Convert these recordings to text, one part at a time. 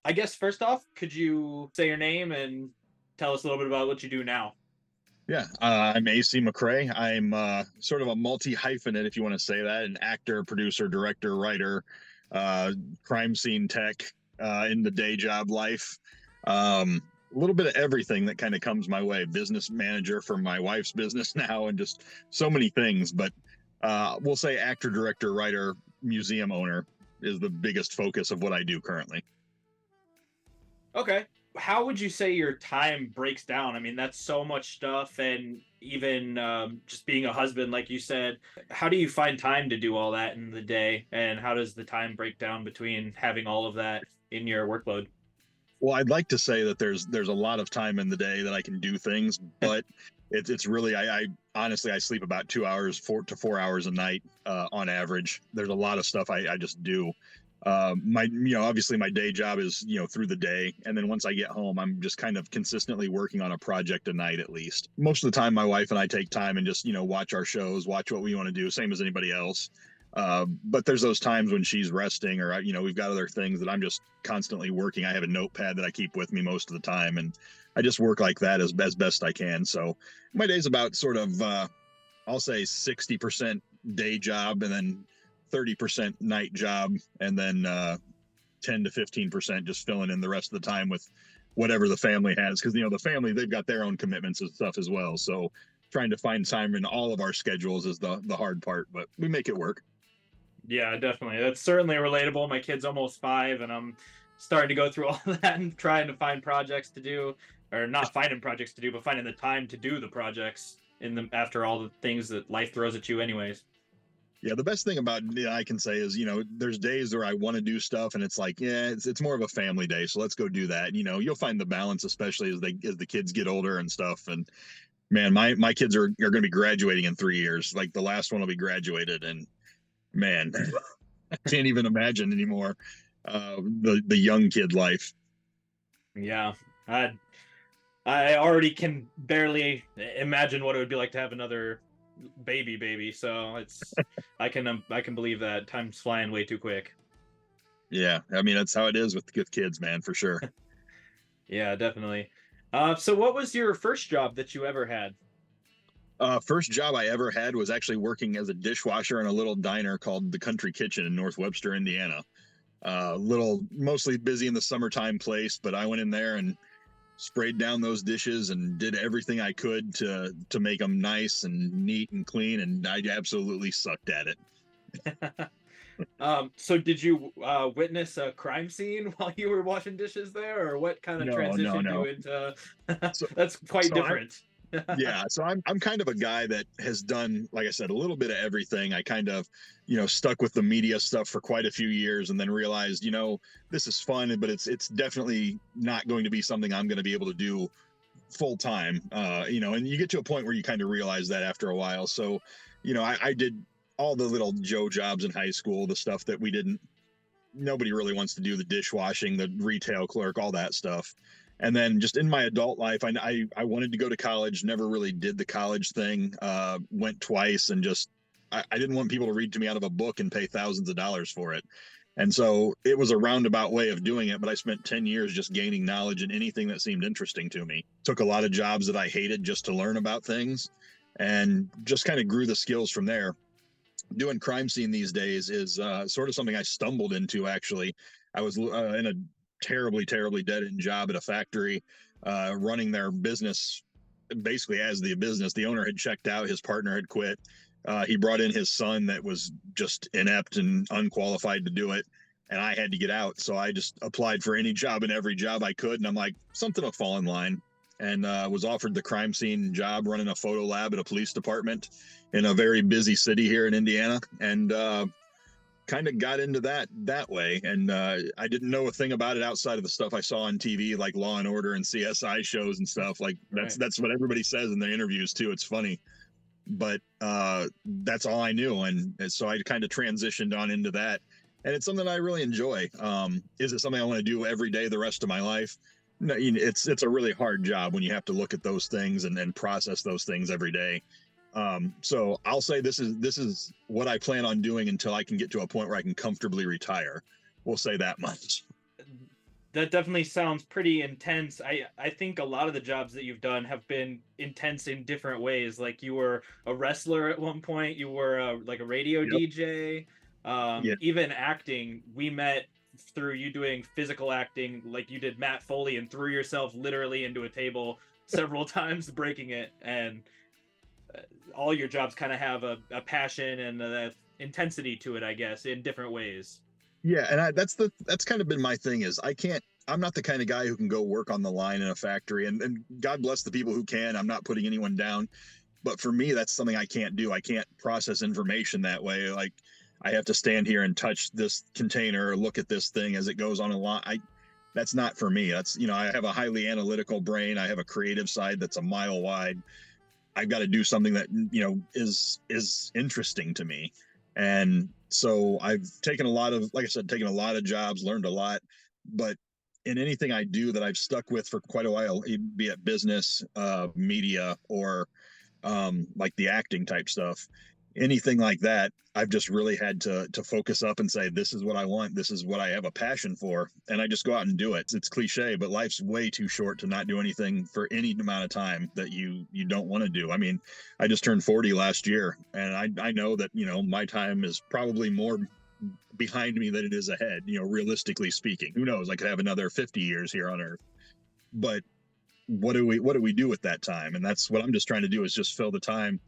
I guess first off, could you say your name and tell us a little bit about what you do now? Yeah, I'm AC McCray. I'm sort of a multi hyphenate, if you want to say that, an actor, producer, director, writer, uh, crime scene tech in the day job life. A little bit of everything that kind of comes my way. Business manager for my wife's business now, and just so many things. But we'll say actor, director, writer, museum owner is the biggest focus of what I do currently. Okay. How would you say your time breaks down? I mean, that's so much stuff, and even just being a husband, like you said, how do you find time to do all that in the day? And how does the time break down between having all of that in your workload? Well, I'd like to say that there's a lot of time in the day that I can do things, but it's really I honestly I sleep about 2 hours, 4 to 4 hours a night on average. There's a lot of stuff I just do. My obviously my day job is through the day, and then once I get home, I'm just kind of consistently working on a project a night at least. Most of the time, my wife and I take time and just watch our shows, watch what we want to do, same as anybody else. But there's those times when she's resting, or we've got other things that I'm just constantly working. I have a notepad that I keep with me most of the time, and I just work like that as best I can. So my day's about sort of I'll say 60% day job, and then 30% night job, and then 10 to 15% just filling in the rest of the time with whatever the family has, because the family, they've got their own commitments and stuff as well. So trying to find time in all of our schedules is the hard part, but we make it work. Yeah, definitely. That's certainly relatable. My kid's almost 5, and I'm starting to go through all of that and trying to find projects to do, or not finding projects to do, but finding the time to do the projects in the after all the things that life throws at you, anyways. Yeah, the best thing about I can say is, there's days where I want to do stuff and it's like, yeah, it's more of a family day, so let's go do that. You'll find the balance, especially as the kids get older and stuff. And man, my kids are going to be graduating in 3 years. Like the last one will be graduated, and man, I can't even imagine anymore the young kid life. Yeah, I I already can barely imagine what it would be like to have another baby. So I can believe that time's flying way too quick. Yeah, I mean that's how it is with kids, man, for sure. Yeah, definitely. So what was your first job that you ever had? First job I ever had was actually working as a dishwasher in a little diner called the Country Kitchen in North Webster, Indiana. Little, mostly busy in the summertime place, but I went in there and sprayed down those dishes and did everything I could to make them nice and neat and clean, and I absolutely sucked at it. So did you witness a crime scene while you were washing dishes there, or what kind of No, no, transitioned you no. into? So, That's quite so I'm different. yeah, so I'm kind of a guy that has done, like I said, a little bit of everything. I kind of, stuck with the media stuff for quite a few years, and then realized, this is fun, but it's definitely not going to be something I'm going to be able to do full time. And you get to a point where you kind of realize that after a while. So, I did all the little Joe jobs in high school, the stuff that we didn't nobody really wants to do, the dishwashing, the retail clerk, all that stuff. And then just in my adult life, I wanted to go to college, never really did the college thing, went twice, and just I didn't want people to read to me out of a book and pay thousands of dollars for it. And so it was a roundabout way of doing it, but I spent 10 years just gaining knowledge in anything that seemed interesting to me. Took a lot of jobs that I hated just to learn about things, and just kind of grew the skills from there. Doing crime scene these days is sort of something I stumbled into. Actually, I was in a terribly dead end job at a factory, running their business basically as the business. The owner had checked out, his partner had quit. He brought in his son that was just inept and unqualified to do it, and I had to get out. So I just applied for any job and every job I could, and I'm like, something will fall in line. And was offered the crime scene job running a photo lab at a police department in a very busy city here in Indiana, and kind of got into that way. And I didn't know a thing about it outside of the stuff I saw on TV, like Law and Order and CSI shows and stuff. Like Right. that's what everybody says in their interviews too. It's funny, but that's all I knew, and so I kind of transitioned on into that. And it's something I really enjoy. Is it something I want to do every day the rest of my life? No, it's a really hard job when you have to look at those things and then process those things every day. So I'll say this is what I plan on doing until I can get to a point where I can comfortably retire. We'll say that much. That definitely sounds pretty intense. I think a lot of the jobs that you've done have been intense in different ways. Like you were a wrestler at one point, you were like a radio Yep. DJ, Yeah. even acting. We met through you doing physical acting, like you did Matt Foley and threw yourself literally into a table several times, breaking it. And all your jobs kind of have a passion and a intensity to it, I guess, in different ways. Yeah, and that's kind of been my thing is I'm not the kind of guy who can go work on the line in a factory, and God bless the people who can. I'm not putting anyone down, but for me that's something I can't do. I can't process information that way. Like I have to stand here and touch this container or look at this thing as it goes on a line. I That's not for me. That's, I have a highly analytical brain. I have a creative side that's a mile wide. I've got to do something that is interesting to me. And so I've taken a lot of, like I said, taken a lot of jobs, learned a lot, but in anything I do that I've stuck with for quite a while, be it business, media, or like the acting type stuff, anything like that, I've just really had to focus up and say, this is what I want. This is what I have a passion for. And I just go out and do it. It's cliche, but life's way too short to not do anything for any amount of time that you don't want to do. I mean, I just turned 40 last year, and I know that, my time is probably more behind me than it is ahead, realistically speaking. Who knows? I could have another 50 years here on earth. But what do we do with that time? And that's what I'm just trying to do, is just fill the time,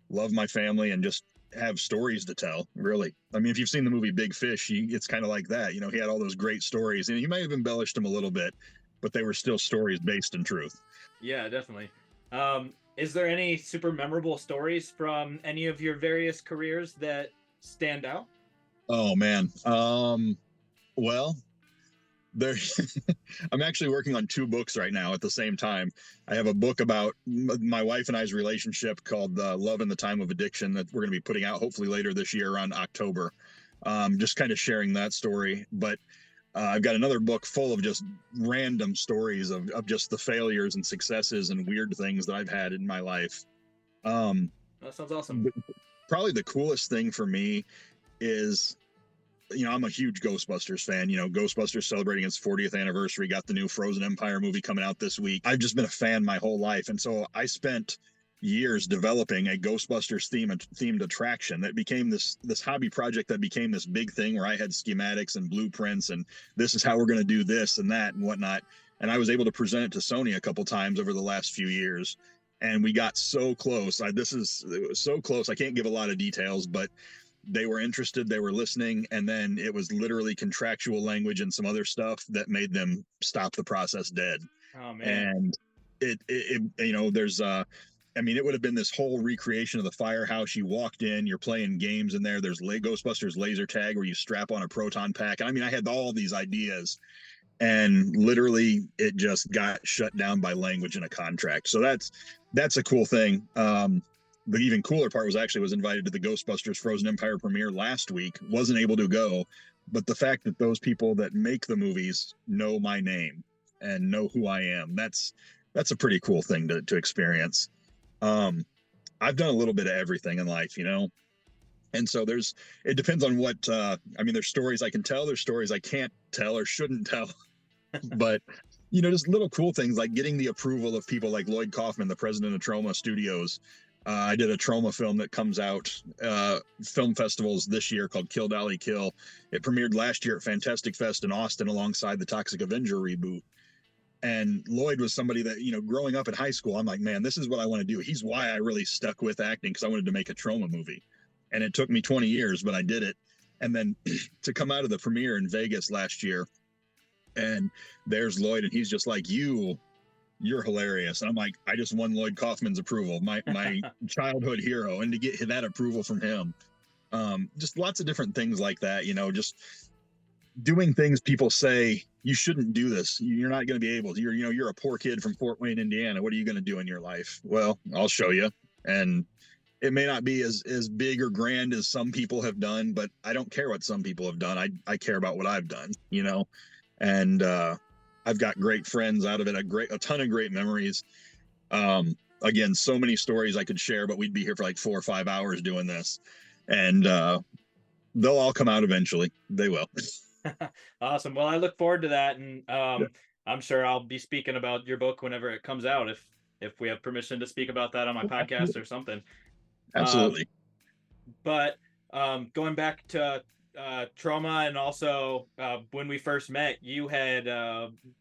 love my family, and just have stories to tell, really. I mean, if you've seen the movie Big Fish, it's kind of like that. He had all those great stories, and he might have embellished them a little bit, but they were still stories based in truth. Yeah, definitely. Is there any super memorable stories from any of your various careers that stand out? Oh man. Well, there I'm actually working on two books right now at the same time. I have a book about my wife and I's relationship called Love in the Time of Addiction that we're going to be putting out hopefully later this year around October. Just kind of sharing that story. But I've got another book full of just random stories of just the failures and successes and weird things that I've had in my life. Um, That sounds awesome. Probably the coolest thing for me is, I'm a huge Ghostbusters fan. Ghostbusters celebrating its 40th anniversary, got the new Frozen Empire movie coming out this week. I've just been a fan my whole life. And so I spent years developing a Ghostbusters themed attraction that became this hobby project that became this big thing where I had schematics and blueprints, and this is how we're going to do this and that and whatnot. And I was able to present it to Sony a couple times over the last few years. And we got so close. It was so close. I can't give a lot of details, but they were interested, they were listening, and then it was literally contractual language and some other stuff that made them stop the process dead. Oh man. And there's it would have been this whole recreation of the firehouse. You walked in, you're playing games in there. There's Ghostbusters laser tag where you strap on a proton pack. And I had all these ideas, and literally it just got shut down by language in a contract. So that's a cool thing. The even cooler part was invited to the Ghostbusters Frozen Empire premiere last week. Wasn't able to go, but the fact that those people that make the movies know my name and know who I am, that's a pretty cool thing to experience. I've done a little bit of everything in life, and so it depends on what. There's stories I can tell, there's stories I can't tell or shouldn't tell, but just little cool things like getting the approval of people like Lloyd Kaufman, the president of Troma Studios. I did a Troma film that comes out film festivals this year called Kill Dolly Kill. It premiered last year at Fantastic Fest in Austin alongside the Toxic Avenger reboot. And Lloyd was somebody that, growing up in high school, I'm like, man, this is what I want to do. He's why I really stuck with acting, because I wanted to make a Troma movie. And it took me 20 years, but I did it. And then to come out of the premiere in Vegas last year, and there's Lloyd, and he's just like, you're hilarious. And I'm like, I just won Lloyd Kaufman's approval, my childhood hero, and to get that approval from him. Just lots of different things like that, just doing things people say you shouldn't do this. You're not going to be able to. You're a poor kid from Fort Wayne, Indiana. What are you going to do in your life? Well, I'll show you. And it may not be as big or grand as some people have done, but I don't care what some people have done. I care about what I've done, and I've got great friends out of it, a ton of great memories. Again, so many stories I could share, but we'd be here for like 4 or 5 hours doing this. And they'll all come out eventually. They will. Awesome. Well, I look forward to that, and Yeah, I'm sure I'll be speaking about your book whenever it comes out, if we have permission to speak about that on my podcast absolutely. or something. Um, Absolutely. but going back to trauma, and also when we first met, you had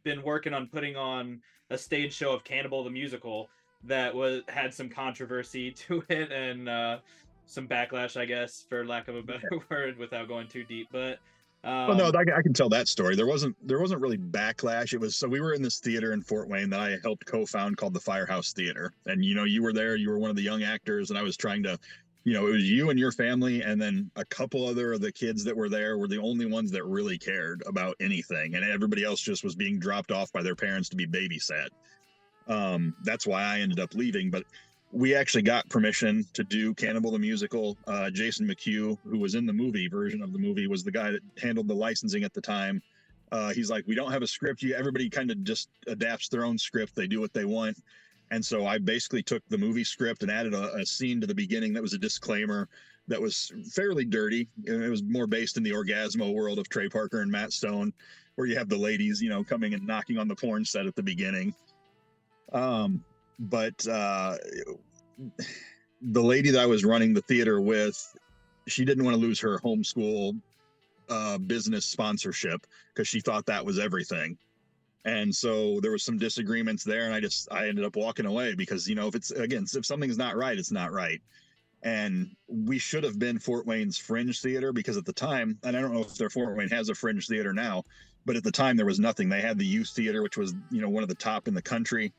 been working on putting on a stage show of Cannibal the Musical that was had some controversy to it, and some backlash, I guess, for lack of a better word, without going too deep. But Well, no, um, I can tell that story. There wasn't really backlash. It was, so we were in this theater in Fort Wayne that I helped co-found called the Firehouse Theater, and you were there. You were one of the young actors, and I was trying to, it was you and your family, and then a couple other of the kids that were there were the only ones that really cared about anything, and everybody else just was being dropped off by their parents to be babysat. That's why I ended up leaving. But we actually got permission to do Cannibal the Musical. Jason McHugh, who was in the movie version of the movie, was the guy that handled the licensing at the time. He's like, we don't have a script. Everybody kind of just adapts their own script. They do what they want. And so I basically took the movie script and added a scene to the beginning that was a disclaimer that was fairly dirty. It was more based in the Orgasmo world of Trey Parker and Matt Stone, where you have the ladies, coming and knocking on the porn set at the beginning. But the lady that I was running the theater with, she didn't want to lose her homeschool business sponsorship because she thought that was everything. And so there was some disagreements there, and I ended up walking away because if something's not right, it's not right. And we should have been Fort Wayne's fringe theater, because at the time, and I don't know if their Fort Wayne has a fringe theater now, but at the time there was nothing. They had the youth theater, which was one of the top in the country.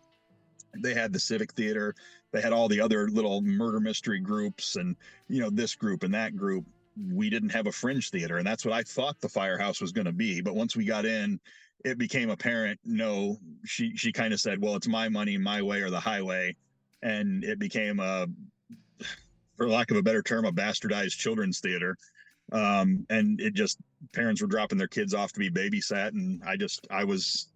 They had the civic theater. They had all the other little murder mystery groups, and this group and that group. We didn't have a fringe theater, and that's what I thought the Firehouse was going to be. But once we got in, it became apparent. No, she kind of said, well, it's my money, my way or the highway. And it became for lack of a better term, a bastardized children's theater. And it just, parents were dropping their kids off to be babysat, and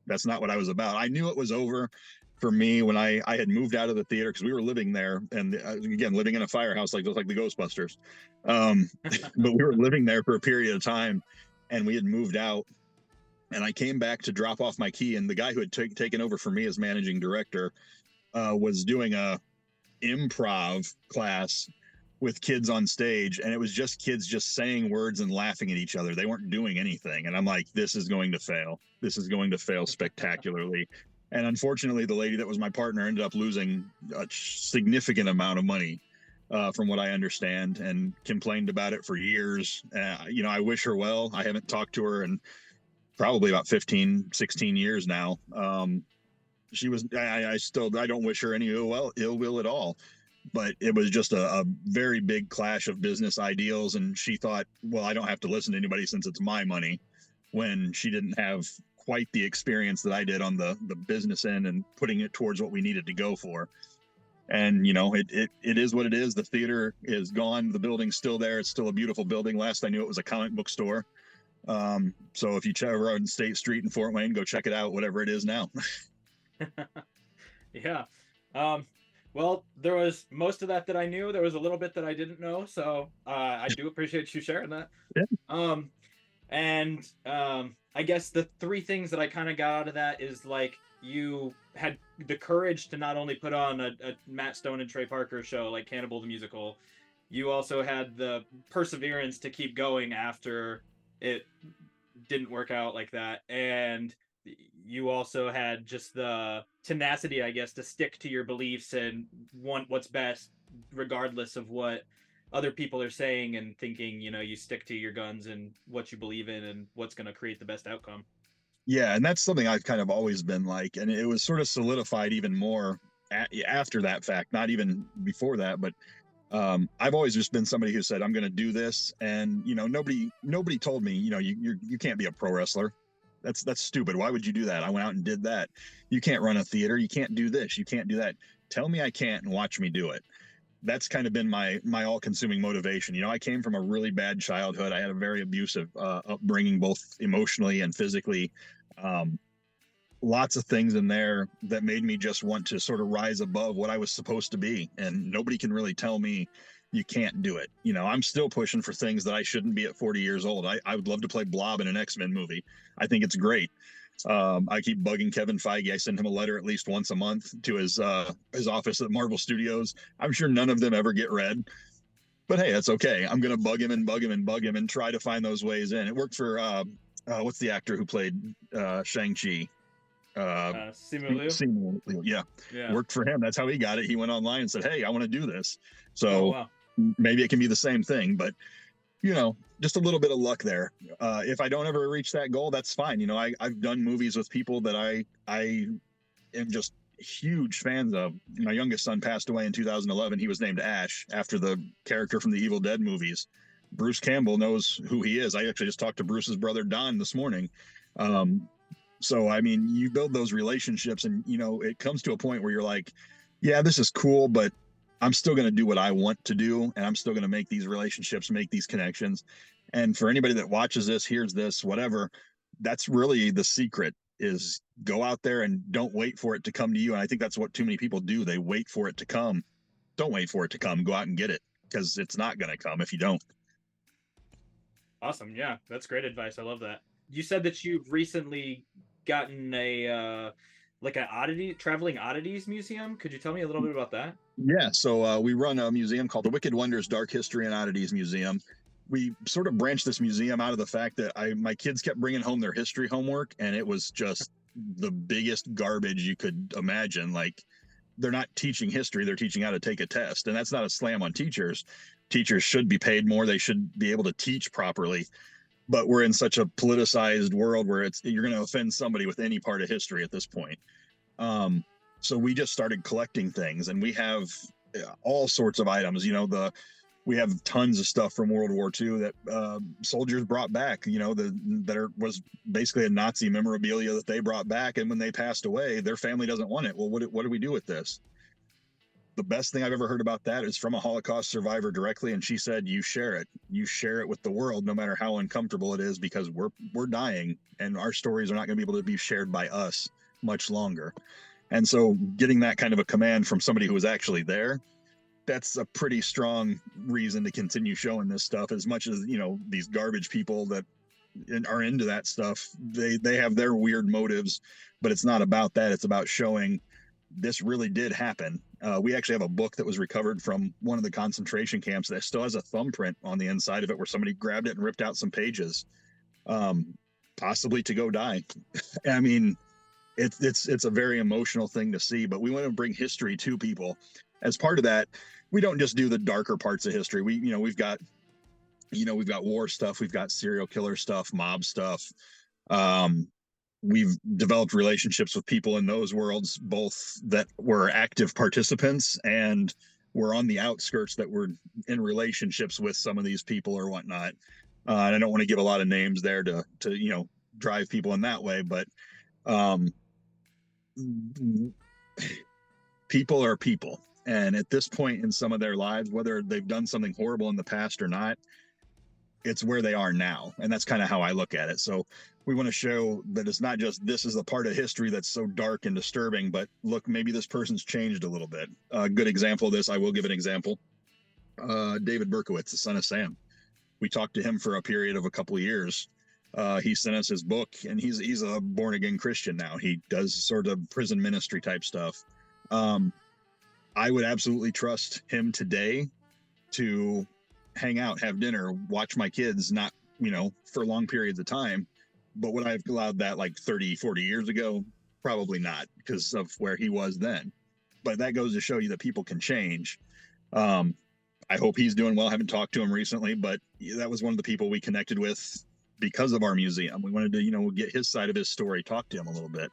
that's not what I was about. I knew it was over for me when I had moved out of the theater, because we were living there, and again, living in a firehouse like the Ghostbusters. But we were living there for a period of time, and we had moved out, and I came back to drop off my key, and the guy who had taken over for me as managing director was doing a improv class with kids on stage, and it was just kids just saying words and laughing at each other. They weren't doing anything, and I'm like, this is going to fail. This is going to fail spectacularly. And unfortunately, the lady that was my partner ended up losing a significant amount of money, from what I understand, and complained about it for years. I wish her well. I haven't talked to her in probably about 15, 16 years now. I don't wish her any ill will at all. But it was just a very big clash of business ideals. And she thought, well, I don't have to listen to anybody since it's my money, when she didn't have quite the experience that I did on the business end and putting it towards what we needed to go for. And it is what it is. The theater is gone. The building's still there. It's still a beautiful building. Last I knew, it was a comic book store. So if you check around State Street in Fort Wayne, go check it out, whatever it is now. Yeah. Well, there was most of that I knew. There was a little bit that I didn't know, so I do appreciate you sharing that. Yeah. And I guess the three things that I kind of got out of that is, like, you had the courage to not only put on a Matt Stone and Trey Parker show like Cannibal the Musical, you also had the perseverance to keep going after it didn't work out like that, and you also had just the tenacity, I guess, to stick to your beliefs and want what's best, regardless of what other people are saying and thinking. You stick to your guns and what you believe in and what's going to create the best outcome. Yeah, and that's something I've kind of always been like, and it was sort of solidified even more after that fact, not even before that. But I've always just been somebody who said, I'm going to do this, and nobody told me, you can't be a pro wrestler. That's stupid. Why would you do that? I went out and did that. You can't run a theater. You can't do this. You can't do that. Tell me I can't and watch me do it. That's kind of been my all-consuming motivation. I came from a really bad childhood. I had a very abusive upbringing, both emotionally and physically. Lots of things in there that made me just want to sort of rise above what I was supposed to be. And nobody can really tell me you can't do it. You know, I'm still pushing for things that I shouldn't be at 40 years old. I would love to play Blob in an X-Men movie. I think it's great. I keep bugging Kevin Feige. I send him a letter at least once a month to his office at Marvel Studios. I'm sure none of them ever get read, but hey, that's okay. I'm gonna bug him and bug him and bug him and try to find those ways in. It worked for what's the actor who played Shang-Chi? Simu Liu. Yeah, Yeah. worked for him. That's how he got it. He went online and said, "Hey, I want to do this." Oh So wow. maybe it can be the same thing, but you know, just a little bit of luck there. If I don't ever reach that goal, that's fine. You know, I've done movies with people that I am just huge fans of. My youngest son passed away in 2011. He was named Ash after the character from the Evil Dead movies. Bruce Campbell knows who he is. I actually just talked to Bruce's brother Don this morning. So I mean, you build those relationships, and you know, it comes to a point where you're like, yeah, this is cool, but I'm still going to do what I want to do, and I'm still going to make these relationships, make these connections. And for anybody that watches this, hears this, whatever, that's really the secret, is go out there and don't wait for it to come to you. And I think that's what too many people do. They wait for it to come. Don't wait for it to come. Go out and get it, because it's not going to come if you don't. Awesome. Yeah, that's great advice. I love that. You said that you've recently gotten a like an traveling oddities museum. Could you tell me a little bit about that? Yeah, so we run a museum called the Wicked Wonders Dark History and Oddities Museum. We sort of branched this museum out of the fact that my kids kept bringing home their history homework, and it was just the biggest garbage you could imagine. Like, they're not teaching history, they're teaching how to take a test, and that's not a slam on teachers. Teachers should be paid more, they should be able to teach properly, but we're in such a politicized world where you're going to offend somebody with any part of history at this point. So we just started collecting things, and we have all sorts of items. You know, we have tons of stuff from World War II that soldiers brought back. You know, was basically a Nazi memorabilia that they brought back, and when they passed away, their family doesn't want it. Well, what do we do with this? The best thing I've ever heard about that is from a Holocaust survivor directly, and she said, "You share it. You share it with the world, no matter how uncomfortable it is, because we're dying, and our stories are not going to be able to be shared by us much longer." And so getting that kind of a command from somebody who was actually there, that's a pretty strong reason to continue showing this stuff. As much as, you know, these garbage people that are into that stuff, they have their weird motives, but it's not about that. It's about showing this really did happen. We actually have a book that was recovered from one of the concentration camps that still has a thumbprint on the inside of it where somebody grabbed it and ripped out some pages, possibly to go die. I mean, it's a very emotional thing to see, but we want to bring history to people. As part of that, we don't just do the darker parts of history. We've got war stuff, we've got serial killer stuff, mob stuff. We've developed relationships with people in those worlds, both that were active participants and were on the outskirts that were in relationships with some of these people or whatnot. And I don't want to give a lot of names there to drive people in that way, but people are people, and at this point in some of their lives, whether they've done something horrible in the past or not, it's where they are now, and that's kind of how I look at it. So we want to show that it's not just this is the part of history that's so dark and disturbing, but look, maybe this person's changed a little bit. A good example of this, I will give an example. David Berkowitz, the son of Sam, we talked to him for a period of a couple of years. He sent us his book, and he's a born again Christian now. He does sort of prison ministry type stuff. I would absolutely trust him today to hang out, have dinner, watch my kids, not, for long periods of time. But would I have allowed that like 30, 40 years ago? Probably not, because of where he was then. But that goes to show you that people can change. I hope he's doing well. I haven't talked to him recently, but that was one of the people we connected with because of our museum. We wanted to, get his side of his story, talk to him a little bit.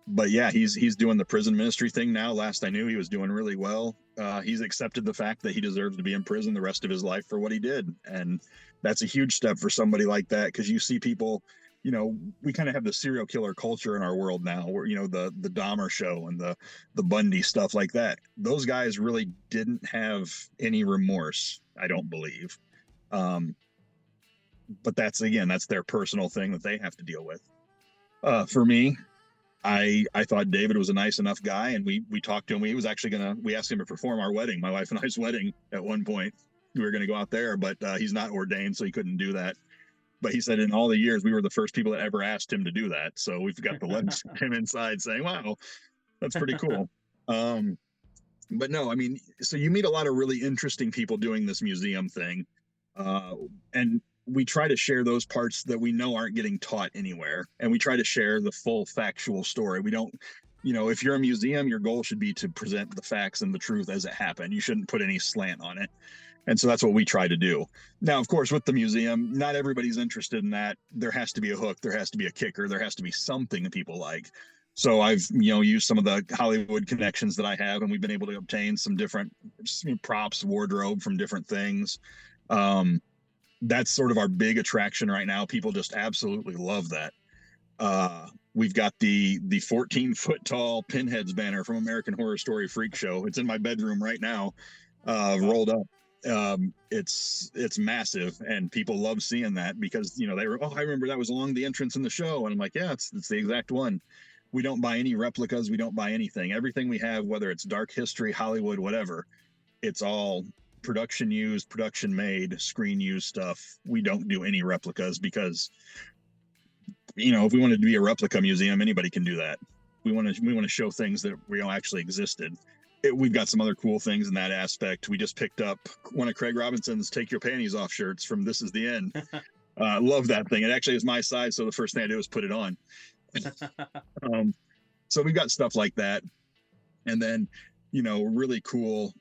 But yeah, he's doing the prison ministry thing now. Last I knew, he was doing really well. He's accepted the fact that he deserves to be in prison the rest of his life for what he did. And that's a huge step for somebody like that, because you see people, we kind of have the serial killer culture in our world now where, the Dahmer show and the Bundy stuff like that. Those guys really didn't have any remorse, I don't believe. But that's their personal thing that they have to deal with. For me, I thought David was a nice enough guy, and we talked to him. We asked him to perform our wedding, my wife and I's wedding, at one point. We were going to go out there, but he's not ordained, so he couldn't do that. But he said in all the years we were the first people that ever asked him to do that. So we've got the letters from him inside saying, "Wow, that's pretty cool." But no, I mean, so you meet a lot of really interesting people doing this museum thing, and we try to share those parts that we know aren't getting taught anywhere, and we try to share the full factual story. We don't, if you're a museum, your goal should be to present the facts and the truth as it happened. You shouldn't put any slant on it. And so that's what we try to do. Now, of course, with the museum, not everybody's interested in that. There has to be a hook. There has to be a kicker. There has to be something that people like. So I've, used some of the Hollywood connections that I have, and we've been able to obtain some different props, wardrobe from different things. That's sort of our big attraction right now. People just absolutely love that. We've got the 14-foot tall Pinheads banner from American Horror Story Freak Show. It's in my bedroom right now, rolled up. It's massive, and people love seeing that because they were, I remember that was along the entrance in the show, and I'm like, yeah, it's the exact one. We don't buy any replicas. We don't buy anything. Everything we have, whether it's dark history, Hollywood, whatever, it's all production used, production made, screen used stuff. We don't do any replicas because if we wanted to be a replica museum, anybody can do that. We want to show things that actually existed. We've got some other cool things in that aspect. We just picked up one of Craig Robinson's "Take Your Panties Off" shirts from This Is the End. Love that thing. It actually is my size, so the first thing I did was put it on. So we've got stuff like that, and then really cool.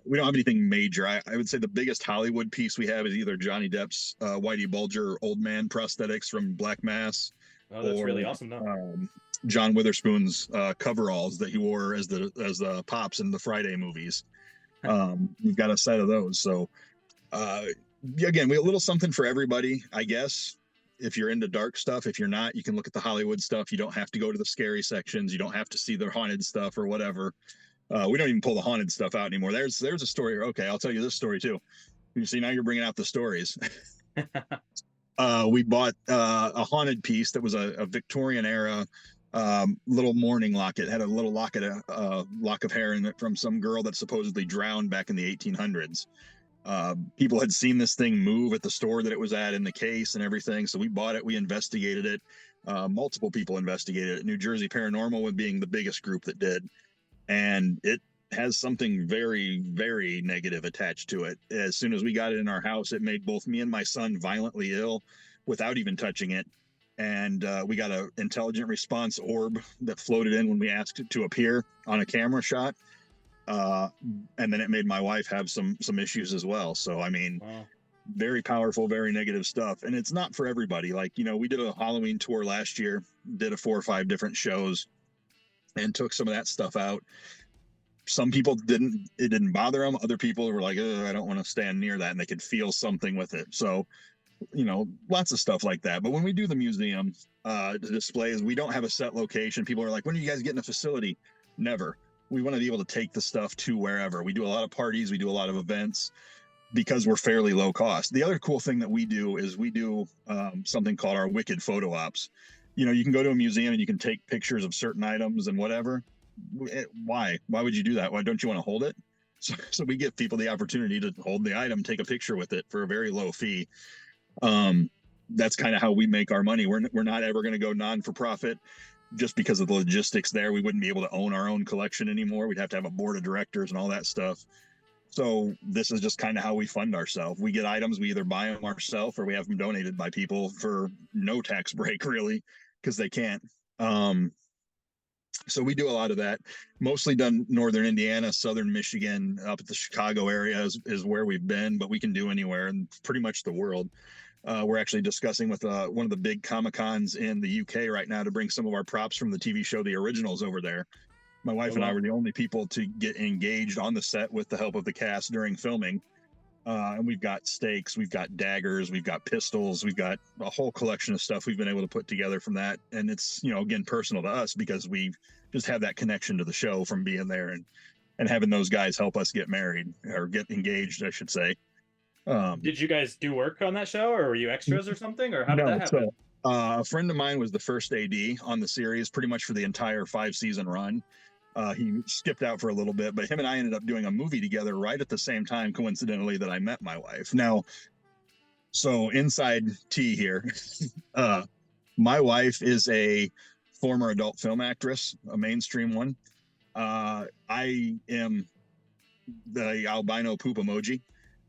We don't have anything major. I would say the biggest Hollywood piece we have is either Johnny Depp's Whitey Bulger old man prosthetics from Black Mass. Oh, that's really awesome, though. John Witherspoon's coveralls that he wore as the Pops in the Friday movies. We've got a set of those. So again, we have a little something for everybody, I guess. If you're into dark stuff, if you're not, you can look at the Hollywood stuff. You don't have to go to the scary sections. You don't have to see the haunted stuff or whatever. We don't even pull the haunted stuff out anymore. There's a story. Okay, I'll tell you this story too. You see, now you're bringing out the stories. We bought a haunted piece that was a Victorian era little mourning locket. It had a little lock of hair in it from some girl that supposedly drowned back in the 1800s. People had seen this thing move at the store that it was at in the case and everything. So we bought it. We investigated it. Multiple people investigated it. New Jersey Paranormal being the biggest group that did. And it has something very, very negative attached to it. As soon as we got it in our house, it made both me and my son violently ill without even touching it. And we got an intelligent response orb that floated in when we asked it to appear on a camera shot. And then it made my wife have some issues as well. So, I mean, wow. Very powerful, very negative stuff. And it's not for everybody. Like, we did a Halloween tour last year, did 4 or 5 different shows and took some of that stuff out. Some people it didn't bother them. Other people were like, I don't want to stand near that. And they could feel something with it. So, lots of stuff like that. But when we do the museum displays, we don't have a set location. People are like, when are you guys getting a facility? Never. We want to be able to take the stuff to wherever. We do a lot of parties. We do a lot of events because we're fairly low cost. The other cool thing that we do is we do something called our Wicked Photo Ops. You can go to a museum and you can take pictures of certain items and whatever. Why would you do that? Why don't you want to hold it? So we give people the opportunity to hold the item, take a picture with it for a very low fee. That's kind of how we make our money. We're not ever going to go non-for-profit just because of the logistics there. We wouldn't be able to own our own collection anymore. We'd have to have a board of directors and all that stuff. So this is just kind of how we fund ourselves. We get items, we either buy them ourselves or we have them donated by people for no tax break, really, because they can't. So we do a lot of that, mostly done northern Indiana, southern Michigan, up at the Chicago area is where we've been, but we can do anywhere in pretty much the world. We're actually discussing with one of the big Comic-Cons in the UK right now to bring some of our props from the TV show The Originals over there. My wife and I were the only people to get engaged on the set with the help of the cast during filming. And we've got stakes, we've got daggers, we've got pistols, we've got a whole collection of stuff we've been able to put together from that. And it's, again, personal to us because we just have that connection to the show from being there and having those guys help us get married or get engaged, I should say. Did you guys do work on that show, or were you extras or something, or how did that happen? A friend of mine was the first AD on the series, pretty much for the entire 5-season run. He skipped out for a little bit, but him and I ended up doing a movie together right at the same time, coincidentally, that I met my wife. Now, so inside tea here, my wife is a former adult film actress, a mainstream one. I am the albino poop emoji.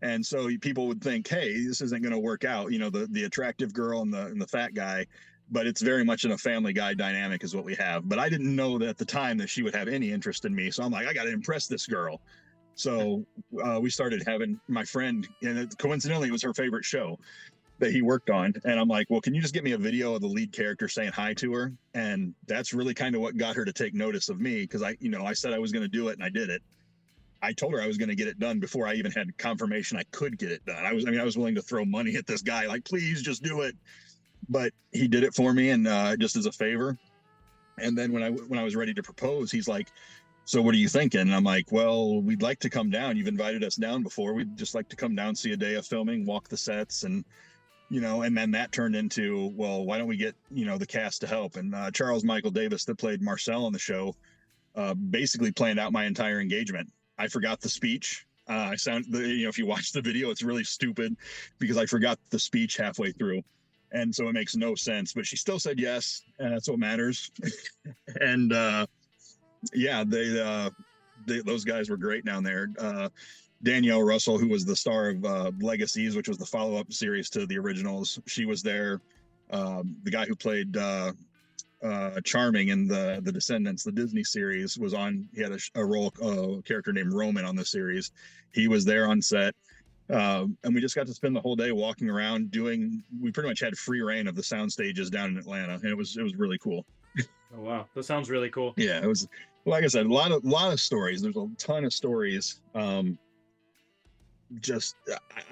And so people would think, hey, this isn't going to work out, you know, the attractive girl and the fat guy, but it's very much in a Family Guy dynamic is what we have. But I didn't know that at the time that she would have any interest in me. So I'm like, I got to impress this girl. So we started having my friend, and coincidentally, it was her favorite show that he worked on. And I'm like, well, can you just get me a video of the lead character saying hi to her? And that's really kind of what got her to take notice of me. Cause I said I was going to do it and I did it. I told her I was going to get it done before I even had confirmation I could get it done. I was willing to throw money at this guy, like, please just do it. But he did it for me, and just as a favor. And then when I was ready to propose, he's like, so what are you thinking? And I'm like, well, we'd like to come down. You've invited us down before. We'd just like to come down, see a day of filming, walk the sets. And, and then that turned into, well, why don't we get, the cast to help? And Charles Michael Davis, that played Marcel on the show, basically planned out my entire engagement. I forgot the speech. If you watch the video, it's really stupid because I forgot the speech halfway through. And so it makes no sense, but she still said yes. And that's what matters. And those guys were great down there. Danielle Russell, who was the star of Legacies, which was the follow-up series to the originals, she was there. The guy who played Charming in the Descendants, the Disney series, was on. He had a character named Roman on the series. He was there on set, and we just got to spend the whole day walking around we pretty much had free reign of the sound stages down in Atlanta, and it was really cool. Oh wow, that sounds really cool. Yeah, it was, like I said, a lot of stories. There's a ton of stories. I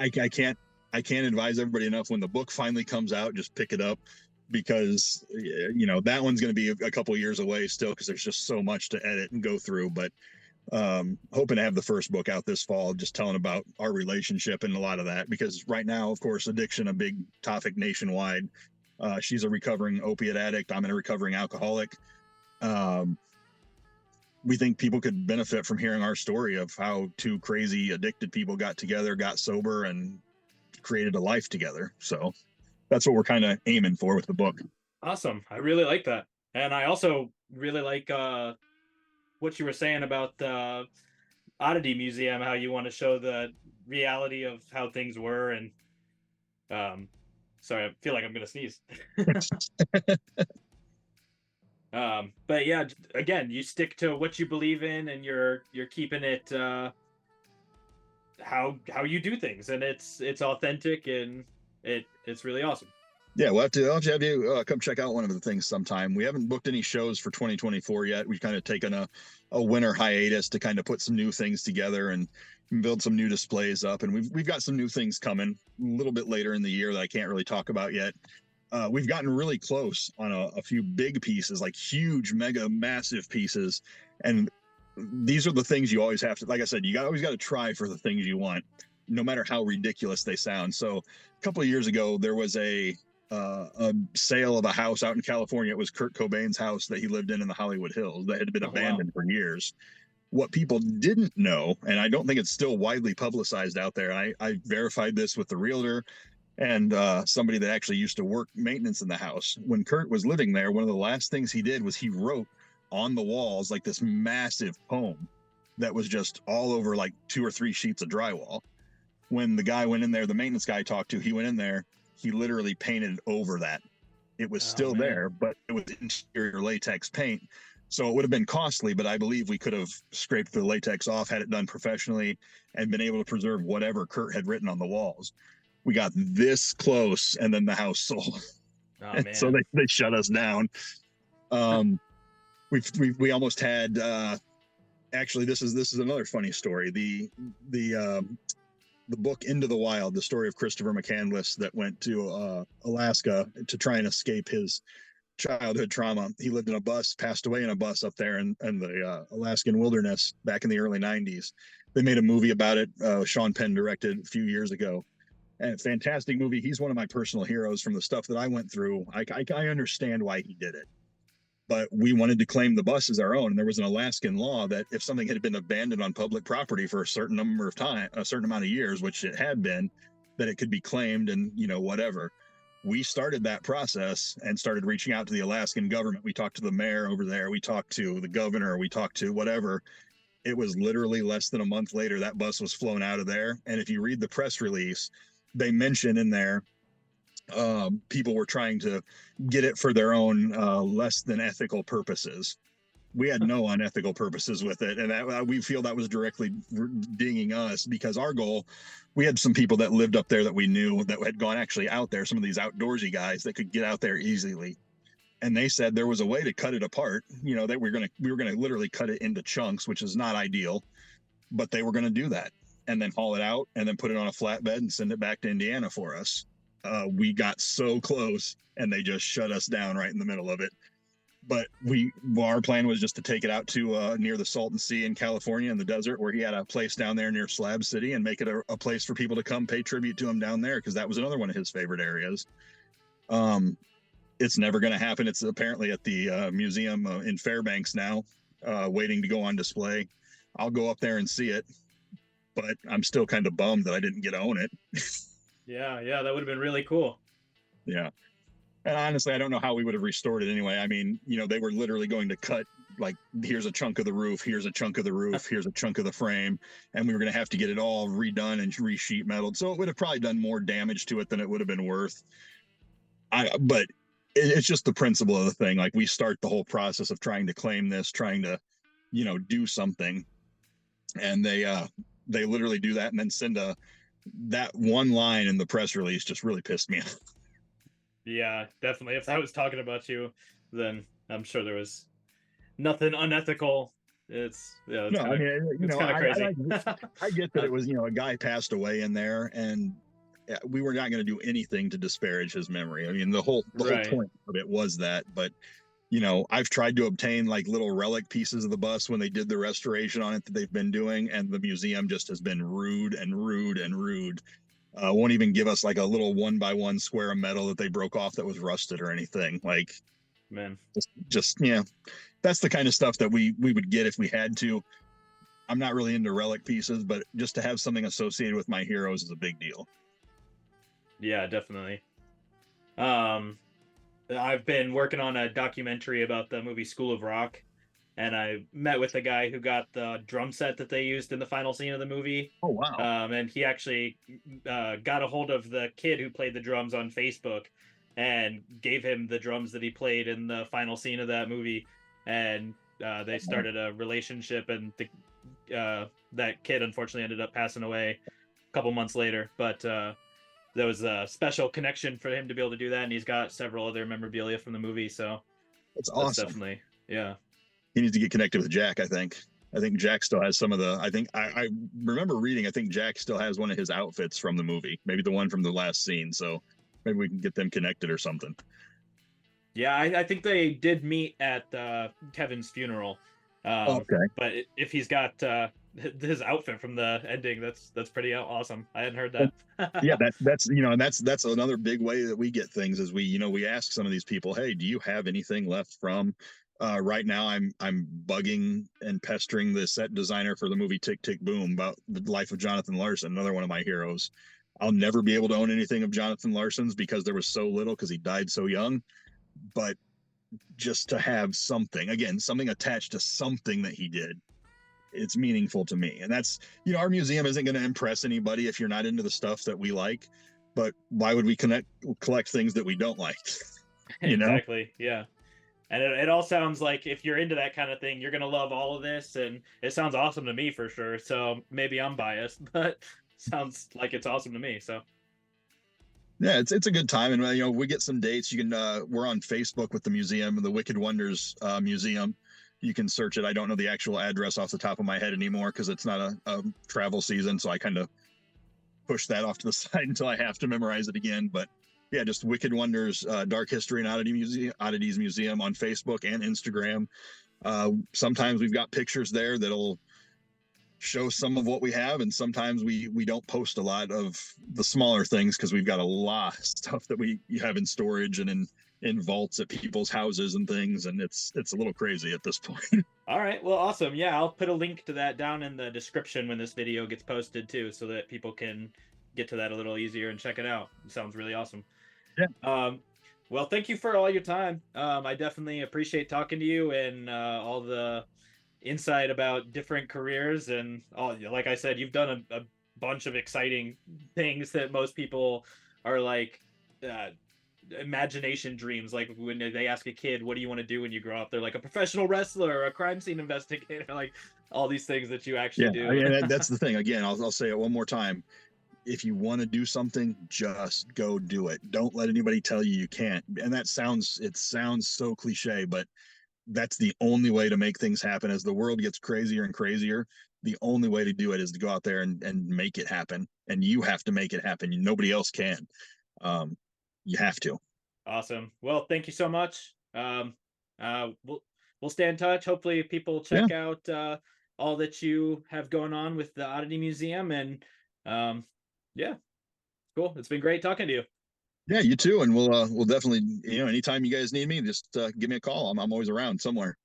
can't advise everybody enough. When the book finally comes out, just pick it up, because that one's going to be a couple years away still, because there's just so much to edit and go through. But hoping to have the first book out this fall, just telling about our relationship and a lot of that, because right now, of course, addiction, a big topic nationwide. She's a recovering opiate addict. I'm a recovering alcoholic. We think people could benefit from hearing our story of how two crazy addicted people got together, got sober, and created a life together. So that's what we're kind of aiming for with the book. Awesome. I really like that. And I also really like what you were saying about the Oddity Museum, how you want to show the reality of how things were. And sorry, I feel like I'm going to sneeze. But yeah, again, you stick to what you believe in, and you're keeping it how you do things, and it's authentic, and it's really awesome. Yeah, I'll have to have you come check out one of the things sometime. We haven't booked any shows for 2024 yet. We've kind of taken a winter hiatus to kind of put some new things together and build some new displays up. And we've got some new things coming a little bit later in the year that I can't really talk about yet. We've gotten really close on a few big pieces, like huge, mega, massive pieces. And these are the things you always have to, like I said, always got to try for the things you want, no matter how ridiculous they sound. So a couple of years ago, there was a sale of a house out in California. It was Kurt Cobain's house that he lived in the Hollywood Hills that had been abandoned for years. What people didn't know, and I don't think it's still widely publicized out there, I verified this with the realtor and somebody that actually used to work maintenance in the house. When Kurt was living there, one of the last things he did was he wrote on the walls like this massive poem that was just all over like 2 or 3 sheets of drywall. When the guy went in there, the maintenance guy talked to, he went in there, he literally painted over that. It was still there, but it was interior latex paint. So it would have been costly, but I believe we could have scraped the latex off, had it done professionally, and been able to preserve whatever Kurt had written on the walls. We got this close, and then the house sold. Oh, man. So they shut us down. We almost had. Actually, this is another funny story. The book Into the Wild, the story of Christopher McCandless that went to Alaska to try and escape his childhood trauma. He lived in a bus, passed away in a bus up there in the Alaskan wilderness back in the early 90s. They made a movie about it. Sean Penn directed a few years ago. And fantastic movie. He's one of my personal heroes from the stuff that I went through. I understand why he did it, but we wanted to claim the bus as our own. And there was an Alaskan law that if something had been abandoned on public property for a certain number of time, a certain amount of years, which it had been, that it could be claimed and, whatever. We started that process and started reaching out to the Alaskan government. We talked to the mayor over there. We talked to the governor. We talked to whatever. It was literally less than a month later that bus was flown out of there. And if you read the press release, they mention in there people were trying to get it for their own less than ethical purposes. We had no unethical purposes with it, and we feel that was directly dinging us, because our goal, we had some people that lived up there that we knew that had gone actually out there, some of these outdoorsy guys that could get out there easily, and they said there was a way to cut it apart, that we were gonna literally cut it into chunks, which is not ideal, but they were going to do that and then haul it out and then put it on a flatbed and send it back to Indiana for us. We got so close and they just shut us down right in the middle of it. But our plan was just to take it out to near the Salton Sea in California in the desert, where he had a place down there near Slab City, and make it a place for people to come pay tribute to him down there, because that was another one of his favorite areas. It's never going to happen. It's apparently at the museum in Fairbanks now, waiting to go on display. I'll go up there and see it, but I'm still kind of bummed that I didn't get to own it. Yeah, that would have been really cool. Yeah. And honestly, I don't know how we would have restored it anyway. I mean, they were literally going to cut, like, here's a chunk of the roof, here's a chunk of the roof, here's a chunk of the frame, and we were going to have to get it all redone and re-sheet metaled. So it would have probably done more damage to it than it would have been worth. But it's just the principle of the thing. Like, we start the whole process of trying to claim this, trying to, do something, and they literally do that and then send that one line in the press release just really pissed me off. Yeah, definitely. If I was talking about you, then I'm sure there was nothing unethical. It's kind of crazy. I get that it was, a guy passed away in there, and we were not going to do anything to disparage his memory. I mean, the whole point of it was that, but I've tried to obtain like little relic pieces of the bus when they did the restoration on it that they've been doing, and the museum just has been rude and rude and rude. Won't even give us like a little 1x1 square of metal that they broke off that was rusted or anything. Like, man, just that's the kind of stuff that we would get if we had to. I'm not really into relic pieces, but just to have something associated with my heroes is a big deal. Yeah, definitely. I've been working on a documentary about the movie School of Rock, and I met with the guy who got the drum set that they used in the final scene of the movie. Oh, wow. And he actually got a hold of the kid who played the drums on Facebook and gave him the drums that he played in the final scene of that movie. And they started a relationship, and that kid unfortunately ended up passing away a couple months later. But there was a special connection for him to be able to do that, and he's got several other memorabilia from the movie. So that's awesome. That's definitely, yeah. He needs to get connected with Jack. I think Jack still has some of the. I remember reading. I think Jack still has one of his outfits from the movie, maybe the one from the last scene. So maybe we can get them connected or something. Yeah, I think they did meet at Kevin's funeral. Okay. But if he's got his outfit from the ending, that's pretty awesome. I hadn't heard that. Yeah, that's another big way that we get things is we ask some of these people, hey, do you have anything left from? Right now, I'm bugging and pestering the set designer for the movie Tick, Tick, Boom about the life of Jonathan Larson, another one of my heroes. I'll never be able to own anything of Jonathan Larson's because there was so little, because he died so young. But just to have something attached to something that he did, it's meaningful to me. And that's, our museum isn't going to impress anybody if you're not into the stuff that we like. But why would we collect things that we don't like? Exactly. Yeah. And it all sounds like if you're into that kind of thing, you're going to love all of this. And it sounds awesome to me for sure. So maybe I'm biased, but sounds like it's awesome to me. So yeah, it's a good time. And, we get some dates. You can, we're on Facebook with the museum, the Wicked Wonders Museum. You can search it. I don't know the actual address off the top of my head anymore, because it's not a travel season. So I kind of push that off to the side until I have to memorize it again. But yeah, just Wicked Wonders, Dark History and Oddities Museum on Facebook and Instagram. Sometimes we've got pictures there that'll show some of what we have, and sometimes we don't post a lot of the smaller things because we've got a lot of stuff that we have in storage and in vaults at people's houses and things, and it's a little crazy at this point. All right, well, awesome. Yeah, I'll put a link to that down in the description when this video gets posted too, so that people can get to that a little easier and check it out. It sounds really awesome. Yeah. Well, thank you for all your time. I definitely appreciate talking to you and all the insight about different careers and all. Like I said, you've done a bunch of exciting things that most people are like imagination dreams. Like when they ask a kid, what do you want to do when you grow up, they're like a professional wrestler or a crime scene investigator. Like all these things that you actually do. And that's the thing. Again, I'll say it one more time. If you want to do something, just go do it. Don't let anybody tell you you can't. And it sounds so cliche, but that's the only way to make things happen. As the world gets crazier and crazier, the only way to do it is to go out there and make it happen. And you have to make it happen. Nobody else can. You have to. Awesome. Well, thank you so much. We'll stay in touch. Hopefully people check out all that you have going on with the Oddity Museum, and yeah, cool. It's been great talking to you. Yeah, you too. And we'll definitely, anytime you guys need me, just give me a call. I'm always around somewhere.